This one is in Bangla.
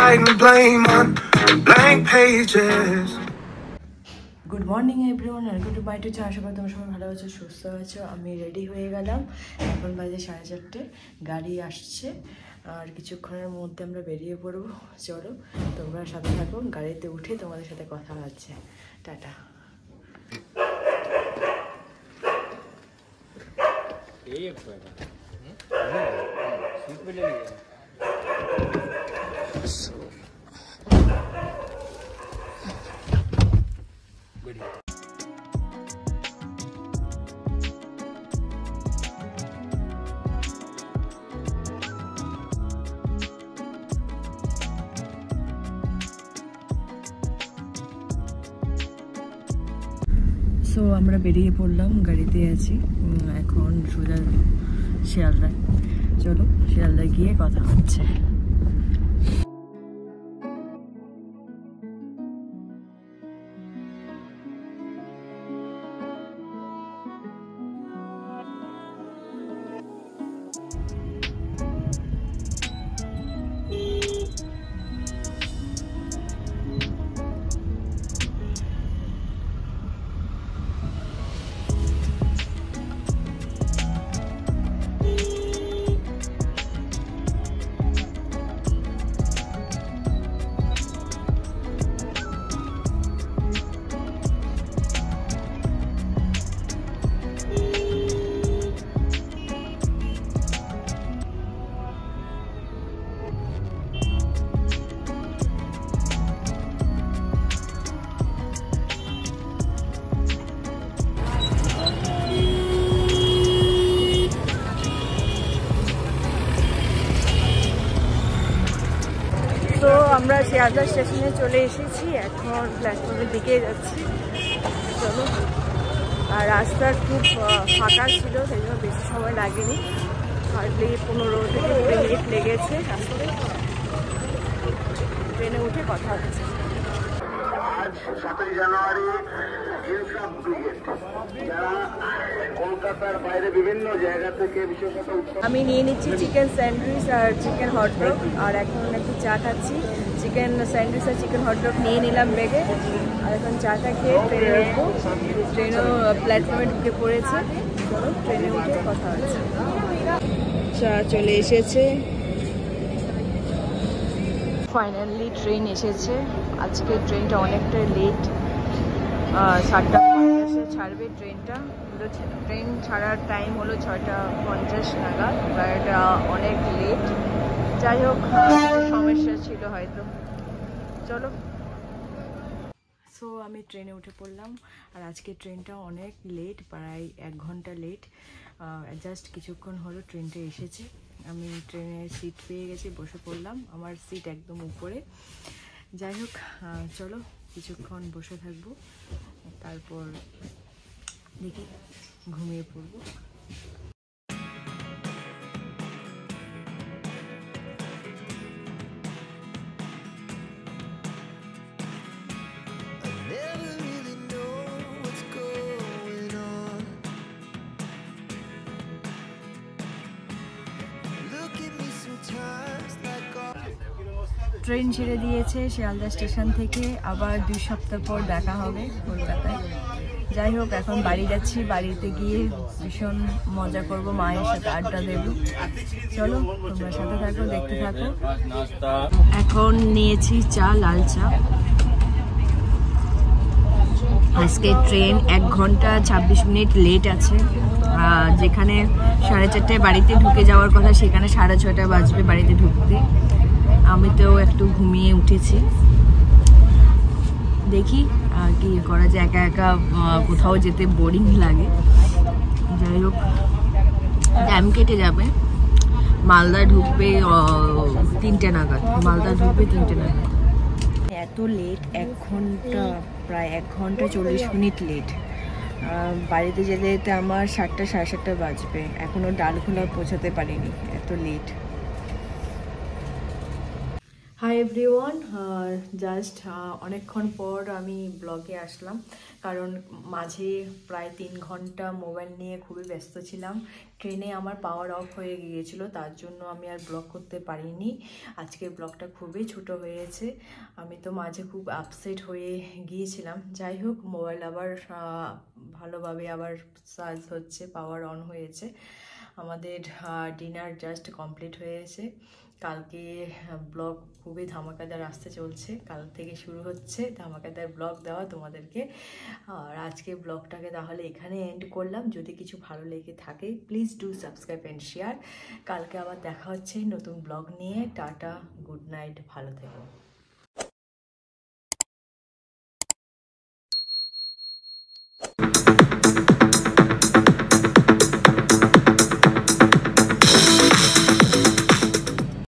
writing blame on blank pages. Good morning everyone, welcome to my channel. আশা করি তোমরা সবাই ভালো আছো, সুস্থ আছো। আমি রেডি হয়ে গেলাম, এখন বাজে 4:30। গাড়ি আসছে আর কিছুক্ষণের মধ্যে আমরা বেরিয়ে পড়বো। চলো তোমরা সাথে থাকো, গাড়িতে উঠে তোমাদের সাথে কথা হচ্ছে। টাটা। সো আমরা বেরিয়ে পড়লাম, গাড়িতে আছি, এখন সোজা শিয়ালদায়। চলো শিয়ালদায় গিয়ে কথা হচ্ছে। তো আমরা শিয়ালদা স্টেশনে চলে এসেছি, এখন প্ল্যাটফর্মের দিকে যাচ্ছি। চলো, আর রাস্তা খুব ফাঁকা ছিল, সেই জন্য বেশি সময় লাগেনি, হার্ডলি 15 থেকে 20 মিনিট লেগেছে। আসলে ট্রেনে উঠে কথা হচ্ছে। 7 জানুয়ারি ইনসাফ ব্রিগেড যারা কলকাতার বাইরে বিভিন্ন জায়গা থেকে বিশেষত আমি নিয়ে নিচ্ছি চিকেন স্যান্ডউইচ আর চিকেন হটডগ, আর এখন একটু চা খাচ্ছি। চিকেন স্যান্ডউইচ আর চিকেন হটডগ নিয়ে নিলাম ব্যাগে, আর এখন চাটা খেয়ে ট্রেনে উঠবো। ট্রেনও প্ল্যাটফর্মে ঢুকে পড়েছে। চলো ট্রেনে উঠে কথা হচ্ছে। চা চলে এসেছে, ফাইনালি ট্রেন এসেছে। আজকে ট্রেনটা অনেকটা লেট, 7:50 ছাড়বে ট্রেনটা। ট্রেন ছাড়ার টাইম হলো 6:50 নাগাদ, বা এটা অনেক লেট। যাই হোক, সমস্যা ছিল হয়তো। চলো, সো আমি ট্রেনে উঠে পড়লাম, আর আজকে ট্রেনটা অনেক লেট, প্রায় 1 ঘন্টা লেট। জাস্ট কিছুক্ষণ হলো ট্রেনটা এসেছে। আমি ট্রেনের সিট পেয়ে গেছি, বসে পড়লাম। আমার সিট একদম উপরে। যাই হোক, চলো কিছুক্ষণ বসে থাকবো, তারপর দেখি ঘুমিয়ে পড়বো। ট্রেন ছেড়ে দিয়েছে শিয়ালদা স্টেশন থেকে, আবার 2 সপ্তাহ পর দেখা হবে কলকাতায়। যাই হোক, এখন বাড়ি যাচ্ছি। বাড়িতে গিয়ে ভীষণ মজা করব, মায়ের সাথে আড্ডা দেব। চলো তোমরা সাথে থাকো, দেখতে থাকো। এখন নিয়েছি চা, লাল চা। আজকে ট্রেন 1 ঘন্টা 26 মিনিট লেট আছে। যেখানে 4:30টায় বাড়িতে ঢুকে যাওয়ার কথা, সেখানে 6:30 বাজবে বাড়িতে ঢুকতে। আমি তো একটু ঘুমিয়ে উঠেছি, দেখি আর কি করা যায়। একা একা কোথাও যেতে বোরিং লাগে। যাই হোক, টাইম কেটে যাবে। মালদা ঢুকবে 3টে নাগাদ। এত লেট, 1 ঘন্টা, প্রায় 1 ঘন্টা 40 মিনিট লেট। বাড়িতে যেতে যেতে আমার 7টা সাড়ে 7টা বাজবে। এখনও ডালখোলা পৌঁছাতে পারিনি, এত লেট। হাই এভরিওয়ান, জাস্ট অনেকক্ষণ পর আমি ব্লগে আসলাম, কারণ মাঝে প্রায় 3 ঘন্টা মোবাইল নিয়ে খুবই ব্যস্ত ছিলাম। ট্রেনে আমার পাওয়ার অফ হয়ে গিয়েছিল, তার জন্য আমি আর ব্লগ করতে পারিনি। আজকের ব্লগটা খুবই ছোট হয়েছে। আমি তো মাঝে খুব আপসেট হয়ে গিয়েছিলাম। যাই হোক, মোবাইল আবার ভালোভাবে আবার চার্জ হচ্ছে, পাওয়ার অন হয়েছে। আমাদের ডিনার জাস্ট কমপ্লিট হয়েছে। কালকে ব্লগ খুবই ধামাকাদার আসতে চলছে, কাল থেকে শুরু হচ্ছে ধামাকাদার ব্লগ দেওয়া তোমাদেরকে। আর আজকে ব্লগটাকে তাহলে এখানে এন্ড করলাম। যদি কিছু ভালো লেগে থাকে please do subscribe and share. কালকে আবার দেখা হচ্ছে নতুন ব্লগ নিয়ে। টাটা, গুড নাইট, ভালো থেকো।